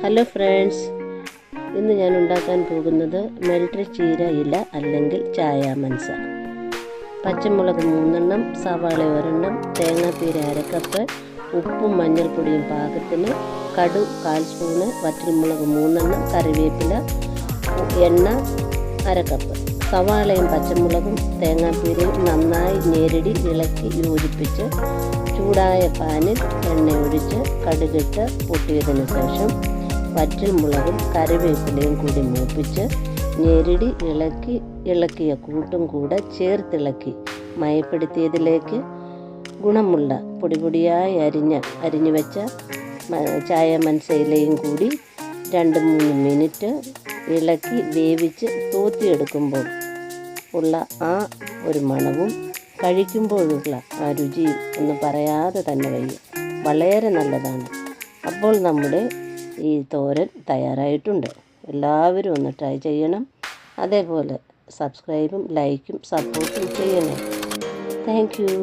Hello friends, ഇന്ന് ഞാൻ ഉണ്ടാക്കാൻ പോകുന്നത് മെൽറ്റഡ് ചീര ഇല അല്ലെങ്കിൽ ചായ മനസ. പച്ചമുളക് 3 സവാള 1, തേങ്ങാപ്പീര 1 കപ്പ്, ഉപ്പും മഞ്ഞൾപ്പൊടിയും പാകത്തിന്, കടു 1/4 സ്പൂണ്, വറ്റൽമുളക് 3, കറിവേപ്പില, എണ്ണ 1 കപ്പ്. സവാളയും പച്ചമുളകും തേങ്ങാപ്പീരയും നന്നായി ഞെരടി ഇളക്കി യോജിപ്പിച്ച് ചൂടായ പാനിൽ എണ്ണ ഒഴിച്ച് കടുകിട്ട് പൊട്ടിയതിനു ശേഷം വറ്റൽമുളകും കറിവേപ്പിലയും കൂടി മൂപ്പിച്ച് ഞെരടി ഇളക്കിയ കൂട്ടും കൂടെ ചേർത്തിളക്കി മയപ്പെടുത്തിയതിലേക്ക് ഗുണമുള്ള പൊടിയായി അരിഞ്ഞു വെച്ച ചായ മനസയിലയും കൂടി 2-3 മിനിറ്റ് ഇളക്കി വേവിച്ച് തോത്തിയെടുക്കുമ്പോൾ ഉള്ള ആ ഒരു മണവും കഴിക്കുമ്പോഴുള്ള ആ രുചിയും ഒന്ന് പറയാതെ തന്നെ വയ്യ. വളരെ നല്ലതാണ്. അപ്പോൾ നമ്മുടെ ഈ തോരൻ തയ്യാറായിട്ടുണ്ട്. എല്ലാവരും ഒന്ന് ട്രൈ ചെയ്യണം. അതേപോലെ സബ്സ്ക്രൈബും ലൈക്കും സപ്പോർട്ടും ചെയ്യണം. Thank you.